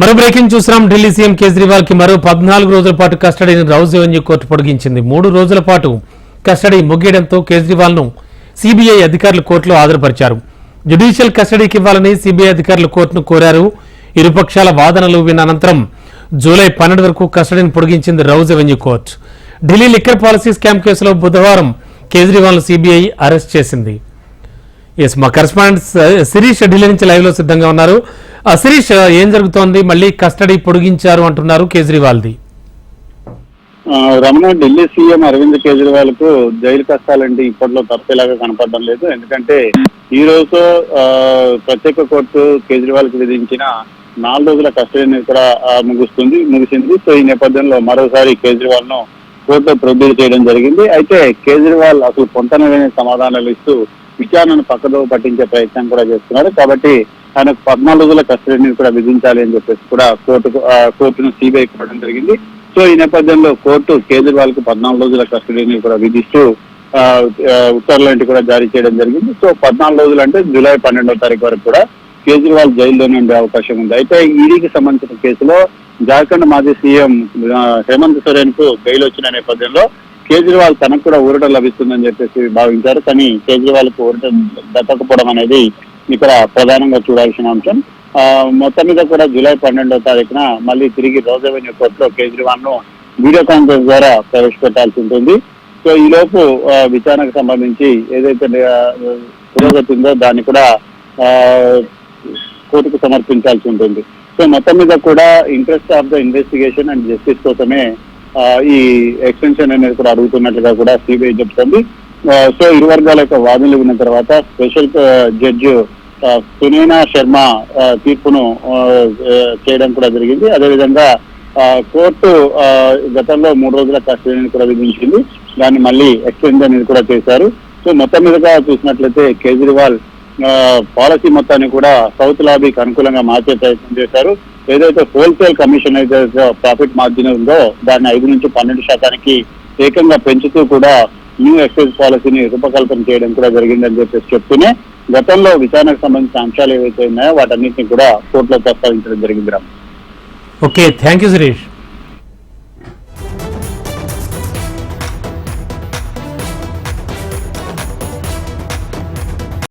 మరో బ్రేకింగ్ చూస్తున్నాం. ఢిల్లీ సీఎం కేజ్రీవాల్ కి మరో 14 రోజుల పాటు కస్టడీని రౌజ్ రెవెన్యూ కోర్టు పొడిగించింది. 3 రోజుల పాటు కస్టడీ ముగియడంతో కేజ్రీవాల్ ను సిబిఐ అధికారులు కోర్టులో హాజరుపరిచారు. జ్యుడిషియల్ కస్టడీకి ఇవ్వాలని సిబిఐ అధికారులు కోర్టును కోరారు. ఇరుపక్షాల వాదనలు విన్న అనంతరం జూలై 12 వరకు కస్టడీని పొడిగించింది Rouse Avenue court. Delhi liquor policy scam కేసులో బుధవారం కేజ్రీవాల్ సిబిఐ అరెస్ట్ చేసింది. మా కరెస్పాండెంట్ శిరీష్ ఢిల్లీ నుంచి లైవ్ లో సిద్ధంగా ఉన్నారు. శిరీష్, ఏం జరుగుతోంది? మళ్ళీ కస్టడీ పొడిగించారు అంటున్నారు కేజ్రీవాల్ది. రమణ, ఢిల్లీ సీఎం అరవింద్ కేజ్రీవాల్ కు జైలు కష్టాలంటే ఇప్పట్లో తప్పేలాగా కనపడడం లేదు. ఎందుకంటే ఈ రోజు ప్రత్యేక కోర్టు కేజ్రీవాల్ కు విధించిన 4 రోజుల కస్టడీని కూడా ముగిసింది. సో ఈ నేపథ్యంలో మరోసారి కేజ్రీవాల్ ను కోర్టులో ప్రొడ్యూస్ చేయడం జరిగింది. అయితే కేజ్రీవాల్ అసలు పొంతనలేని సమాధానాలు ఇస్తూ విచారణను పక్కదో పట్టించే ప్రయత్నం కూడా చేస్తున్నారు. కాబట్టి ఆయనకు 14 రోజుల కస్టడీని కూడా విధించాలి అని చెప్పేసి కూడా కోర్టును సిబిఐ కోరడం జరిగింది. సో ఈ నేపథ్యంలో కోర్టు కేజ్రీవాల్ కు 14 రోజుల కస్టడీని కూడా విధిస్తూ ఉత్తర్వులు కూడా జారీ చేయడం జరిగింది. సో 14 రోజులు అంటే జూలై 12వ తారీఖు వరకు కూడా కేజ్రీవాల్ జైల్లోనే ఉండే అవకాశం ఉంది. అయితే ఈడీకి సంబంధించిన కేసులో జార్ఖండ్ మాజీ సీఎం హేమంత్ సోరెన్ కు బెయిల్ వచ్చిన నేపథ్యంలో కేజ్రీవాల్ తనకు కూడా ఊరట లభిస్తుందని చెప్పేసి భావించారు. కానీ కేజ్రీవాల్ కు ఊరట దక్కకపోవడం అనేది ఇక్కడ ప్రధానంగా చూడాల్సిన అంశం. మొత్తం మీద కూడా జూలై 12వ తారీఖున మళ్ళీ తిరిగి రౌజ్ రెవెన్యూ కోర్టులో కేజ్రీవాల్ ను వీడియో కాన్ఫరెన్స్ ద్వారా ప్రవేశపెట్టాల్సి ఉంటుంది. సో ఈ లోపు విచారణకు సంబంధించి ఏదైతే పురోగతి ఉందో దాన్ని కూడా కోర్టుకు సమర్పించాల్సి ఉంటుంది. సో మొత్తం మీద కూడా interest of the investigation and justice కోసమే ఈ ఎక్స్టెన్షన్ అనేది కూడా అడుగుతున్నట్లుగా కూడా సిబిఐ చెప్తుంది. సో ఇరు వర్గాల యొక్క వాదనలు విన్న తర్వాత స్పెషల్ జడ్జి సునైనా శర్మ తీర్పును చేయడం కూడా జరిగింది. అదేవిధంగా కోర్టు గతంలో 3 రోజుల కస్టడీని కూడా విధించింది. దాన్ని మళ్ళీ ఎక్స్టెండ్ అనేది కూడా చేశారు. సో మొత్తం మీదుగా చూసినట్లయితే కేజ్రీవాల్ పాలసీ మొత్తాన్ని కూడా సౌత్ లాబీకి అనుకూలంగా మార్చే ప్రయత్నం చేశారు. ఏదైతే హోల్సేల్ కమిషన్ అయితే ప్రాఫిట్ మార్జిన్ ఉందో దాన్ని 5 నుంచి 12% ఏకంగా పెంచుతూ కూడా న్యూ ఎక్సైజ్ పాలసీని రూపకల్పన చేయడం కూడా జరిగిందని చెప్పేసి చెప్తూనే గతంలో విచారణకు సంబంధించిన అంశాలు ఏవైతే ఉన్నాయో వాటన్నిటిని కూడా కోర్టులో ప్రస్తావించడం జరిగింది. Okay, thank you Suresh.